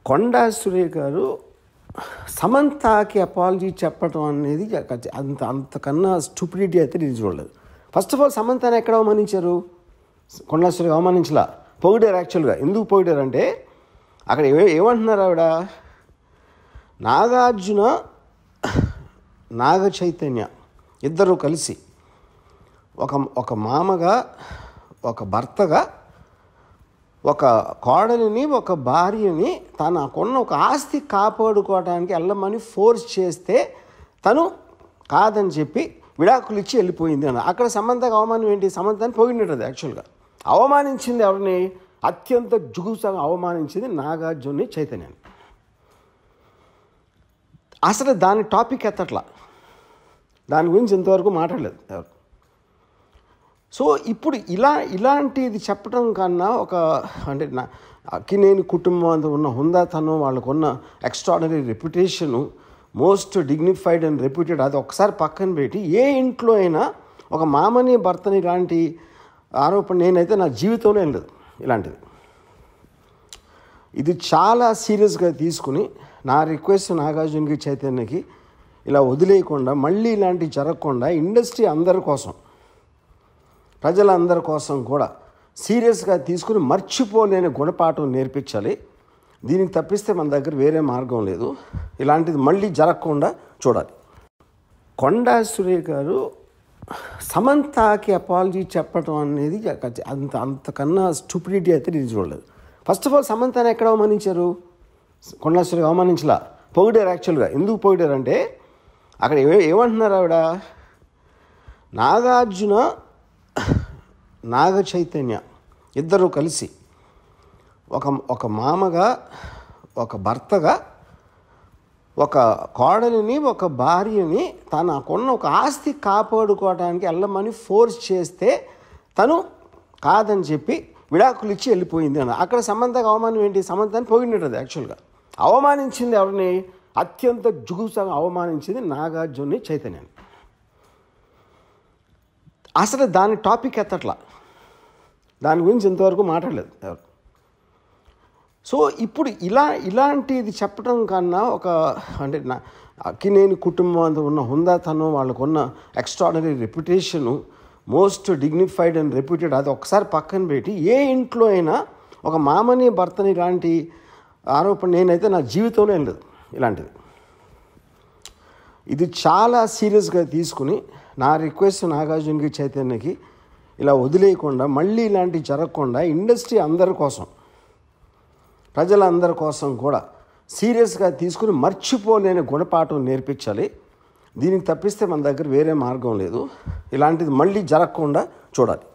కొండా సురేఖ గారు సమంతకి అపాలజీ చెప్పడం అనేది అంతకన్నా స్టూపిడిటీ అయితే నేను చూడలేదు. ఫస్ట్ ఆఫ్ ఆల్ సమంతని ఎక్కడ అవమానించారు? కొండా సురేఖ అవమానించలా, పొగిడారు. యాక్చువల్గా ఎందుకు పొగిడారంటే అక్కడ ఏమంటున్నారు ఆవిడ, నాగార్జున నాగ చైతన్య ఇద్దరు కలిసి ఒక మామగా, ఒక భర్తగా, ఒక కోడలిని, ఒక భార్యని తనకున్న ఒక ఆస్తి కాపాడుకోవడానికి వెళ్ళమని ఫోర్స్ చేస్తే తను కాదని చెప్పి విడాకులు ఇచ్చి వెళ్ళిపోయింది అన్న. అక్కడ సమంతకు అవమానం ఏంటి? సమంతని పొగిడినది. యాక్చువల్గా అవమానించింది ఎవరిని? అత్యంత జుగుప్సగా అవమానించింది నాగార్జున చైతన్యాన్ని. అసలు దాని టాపిక్ ఎత్తట్లా, దాని గురించి ఇంతవరకు మాట్లాడలేదు ఎవరు. సో ఇప్పుడు ఇలాంటిది చెప్పడం కన్నా అంటే అక్కినేని కుటుంబం అంతా ఉన్న హుందాతనం, వాళ్ళకున్న extraordinary reputation, most dignified and reputed, అది ఒకసారి పక్కన పెట్టి ఏ ఇంట్లో అయినా ఒక మామని భర్తని ఇలాంటి ఆరోపణ నేనైతే నా జీవితంలో ఏం లేదు ఇలాంటిది. ఇది చాలా సీరియస్గా తీసుకుని నా రిక్వెస్ట్ నాగార్జునకి, చైతన్యకి ఇలా వదిలేయకుండా, మళ్ళీ ఇలాంటివి జరగకుండా ఇండస్ట్రీ అందరి కోసం, ప్రజలందరి కోసం కూడా సీరియస్గా తీసుకుని మర్చిపోలేని గుణపాఠం నేర్పించాలి. దీనికి తప్పిస్తే మన దగ్గర వేరే మార్గం లేదు. ఇలాంటిది మళ్ళీ జరగకుండా చూడాలి. కొండా సురేఖ గారు సమంతకి అపాలజీ చెప్పడం అనేది అంతకన్నా స్టూపిడిటీ అయితే నేను చూడలేదు. ఫస్ట్ ఆఫ్ ఆల్ సమంతని ఎక్కడ అవమానించారు? కొండా సురేఖ అవమానించలా, పొగిడారు. యాక్చువల్గా ఎందుకు పొగిడారంటే అక్కడ ఏమంటున్నారు ఆవిడ, నాగార్జున నాగ చైతన్య ఇద్దరు కలిసి ఒక మామగా, ఒక భర్తగా, ఒక కోడలిని, ఒక భార్యని తనకున్న ఒక ఆస్తి కాపాడుకోవడానికి వెళ్ళమని ఫోర్స్ చేస్తే తను కాదని చెప్పి విడాకులు ఇచ్చి వెళ్ళిపోయింది అన్న. అక్కడ సమంతకు అవమానం ఏంటి? సమంతని పొగిడినది. యాక్చువల్గా అవమానించింది ఎవరిని? అత్యంత జుగుప్సగా అవమానించింది నాగార్జున చైతన్యాన్ని. అసలు దాని టాపిక్ ఎత్తట్లా, దాని గురించి ఇంతవరకు మాట్లాడలేదు ఎవరు. సో ఇప్పుడు ఇలాంటిది చెప్పడం కన్నా అంటే అక్కినేని కుటుంబం అంతా ఉన్న హుందాతనం, వాళ్ళకున్న extraordinary reputation, most dignified and reputed, అది ఒకసారి పక్కన పెట్టి ఏ ఇంట్లో అయినా ఒక మామని భర్తని ఇలాంటి ఆరోపణ నేనైతే నా జీవితంలో ఏం లేదు ఇలాంటిది. ఇది చాలా సీరియస్గా తీసుకుని నా రిక్వెస్ట్ నాగార్జునకి, చైతన్యకి ఇలా వదిలేయకుండా, మళ్ళీ ఇలాంటివి జరగకుండా ఇండస్ట్రీ అందరి కోసం, ప్రజలందరి కోసం కూడా సీరియస్గా తీసుకుని మర్చిపోలేని గుణపాఠం నేర్పించాలి. దీనికి తప్పిస్తే మన దగ్గర వేరే మార్గం లేదు. ఇలాంటిది మళ్ళీ జరగకుండా చూడాలి.